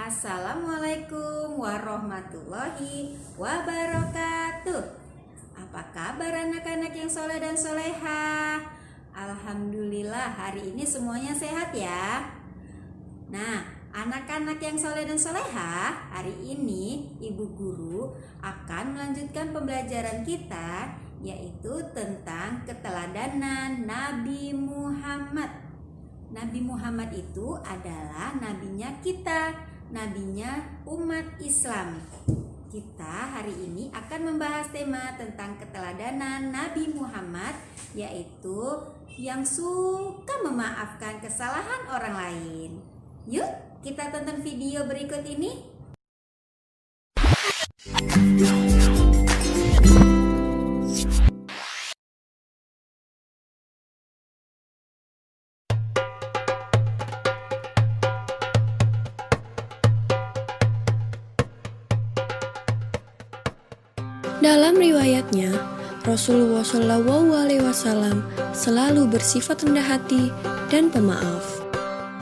Assalamualaikum warahmatullahi wabarakatuh. Apa kabar anak-anak yang soleh dan soleha? Alhamdulillah hari ini semuanya sehat ya. Nah, anak-anak yang soleh dan soleha, hari ini Ibu Guru akan melanjutkan pembelajaran kita, yaitu tentang keteladanan Nabi Muhammad. Nabi Muhammad itu adalah nabinya kita, nabinya umat Islam. Kita hari ini akan membahas tema tentang keteladanan Nabi Muhammad, yaitu yang suka memaafkan kesalahan orang lain. Yuk, kita tonton video berikut ini. Dalam riwayatnya, Rasulullah SAW selalu bersifat rendah hati dan pemaaf.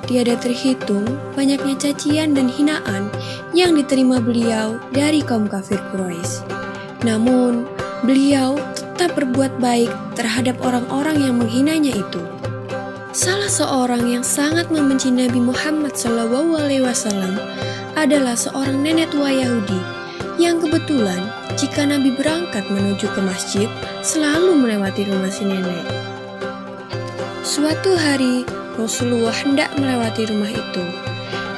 Tiada terhitung banyaknya cacian dan hinaan yang diterima beliau dari kaum kafir Quraisy. Namun, beliau tetap berbuat baik terhadap orang-orang yang menghinanya itu. Salah seorang yang sangat membenci Nabi Muhammad SAW adalah seorang nenek tua Yahudi yang kebetulan jika Nabi berangkat menuju ke masjid selalu melewati rumah si nenek. Suatu hari Rasulullah hendak melewati rumah itu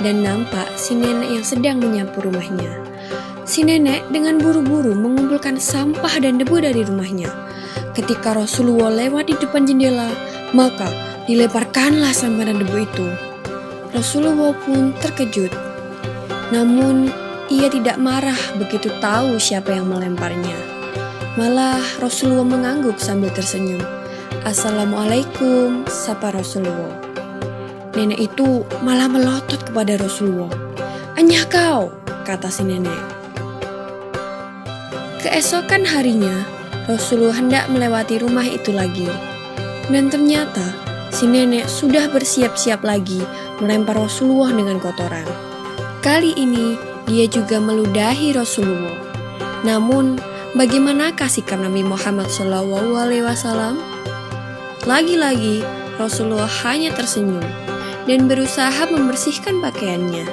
dan nampak si nenek yang sedang menyapu rumahnya. Si nenek dengan buru-buru mengumpulkan sampah dan debu dari rumahnya. Ketika Rasulullah lewat di depan jendela, maka dilemparkanlah sampah dan debu itu. Rasulullah pun terkejut. Namun ia tidak marah begitu tahu siapa yang melemparnya. Malah Rasulullah mengangguk sambil tersenyum. Assalamualaikum, sapa Rasulullah. Nenek itu malah melotot kepada Rasulullah. Anyah kau, kata si nenek. Keesokan harinya, Rasulullah hendak melewati rumah itu lagi. Dan ternyata si nenek sudah bersiap-siap lagi melempar Rasulullah dengan kotoran. Kali ini dia juga meludahi Rasulullah. Namun, bagaimanakah sikap Nabi Muhammad SAW? Lagi-lagi, Rasulullah hanya tersenyum dan berusaha membersihkan pakaiannya.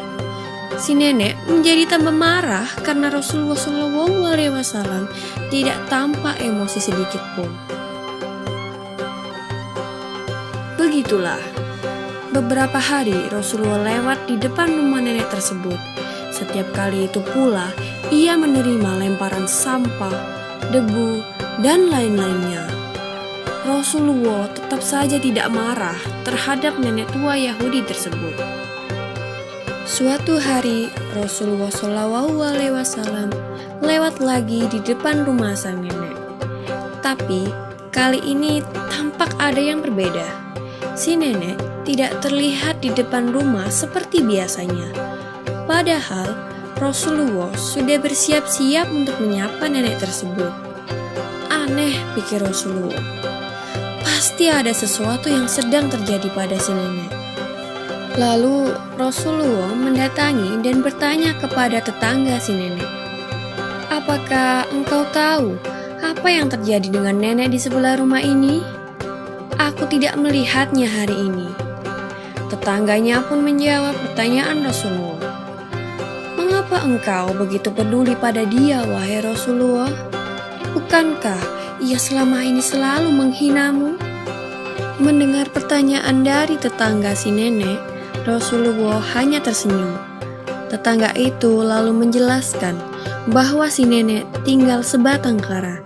Si nenek menjadi tambah marah karena Rasulullah SAW tidak tampak emosi sedikit pun. Begitulah, beberapa hari Rasulullah lewat di depan rumah nenek tersebut. Setiap kali itu pula, ia menerima lemparan sampah, debu, dan lain-lainnya. Rasulullah tetap saja tidak marah terhadap nenek tua Yahudi tersebut. Suatu hari, Rasulullah SAW lewat lagi di depan rumah sang nenek. Tapi, kali ini tampak ada yang berbeda. Si nenek tidak terlihat di depan rumah seperti biasanya. Padahal Rasulullah sudah bersiap-siap untuk menyapa nenek tersebut. Aneh, pikir Rasulullah. Pasti ada sesuatu yang sedang terjadi pada si nenek. Lalu Rasulullah mendatangi dan bertanya kepada tetangga si nenek. Apakah engkau tahu apa yang terjadi dengan nenek di sebelah rumah ini? Aku tidak melihatnya hari ini. Tetangganya pun menjawab pertanyaan Rasulullah. Mengapa engkau begitu peduli pada dia, wahai Rasulullah? Bukankah ia selama ini selalu menghinamu? Mendengar pertanyaan dari tetangga si nenek, Rasulullah hanya tersenyum. Tetangga itu lalu menjelaskan bahwa si nenek tinggal sebatang kara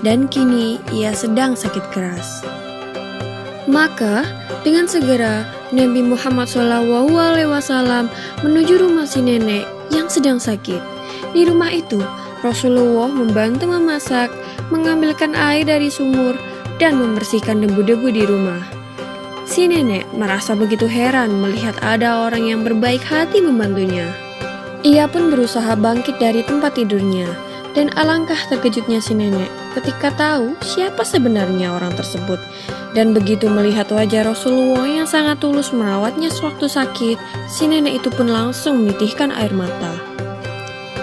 dan kini ia sedang sakit keras. Maka dengan segera Nabi Muhammad SAW menuju rumah si nenek yang sedang sakit. Di rumah itu, Rasulullah membantu memasak, mengambilkan air dari sumur, dan membersihkan debu-debu di rumah. Si nenek merasa begitu heran melihat ada orang yang berbaik hati membantunya. Ia pun berusaha bangkit dari tempat tidurnya, Dan alangkah terkejutnya si nenek ketika tahu siapa sebenarnya orang tersebut. Dan begitu melihat wajah Rasulullah yang sangat tulus merawatnya sewaktu sakit, si nenek itu pun langsung menitihkan air mata.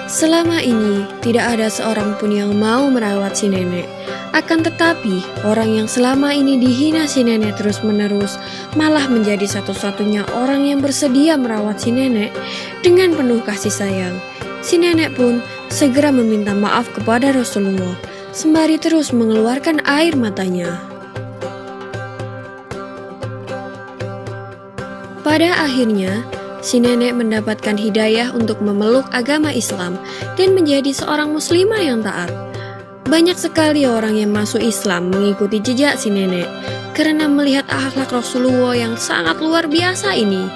Selama ini tidak ada seorang pun yang mau merawat si nenek. Akan tetapi orang yang selama ini dihina si nenek terus-menerus malah menjadi satu-satunya orang yang bersedia merawat si nenek dengan penuh kasih sayang. Si nenek pun segera meminta maaf kepada Rasulullah sembari terus mengeluarkan air matanya. Pada akhirnya, si nenek mendapatkan hidayah untuk memeluk agama Islam dan menjadi seorang muslimah yang taat. Banyak sekali orang yang masuk Islam mengikuti jejak si nenek karena melihat akhlak Rasulullah yang sangat luar biasa ini.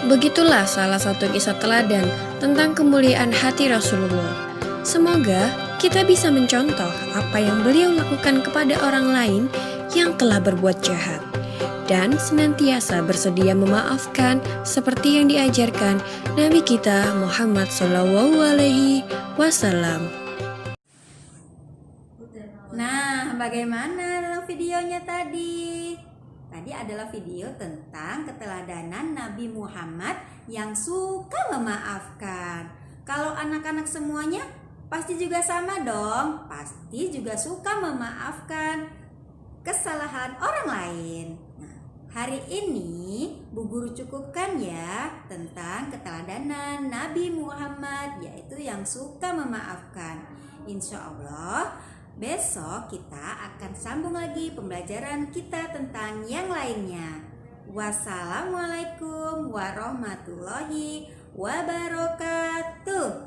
Begitulah salah satu kisah teladan tentang kemuliaan hati Rasulullah. Semoga kita bisa mencontoh apa yang beliau lakukan kepada orang lain yang telah berbuat jahat dan senantiasa bersedia memaafkan seperti yang diajarkan Nabi kita Muhammad SAW. Nah, bagaimana videonya tadi? Tadi adalah video tentang keteladanan Nabi Muhammad yang suka memaafkan. Kalau anak-anak semuanya pasti juga sama dong, pasti juga suka memaafkan kesalahan orang lain. Nah, hari ini Bu Guru cukupkan ya tentang keteladanan Nabi Muhammad, yaitu yang suka memaafkan. Insya Allah besok kita akan sambung lagi pembelajaran kita tentang yang lainnya. Wassalamualaikum warahmatullahi wabarakatuh.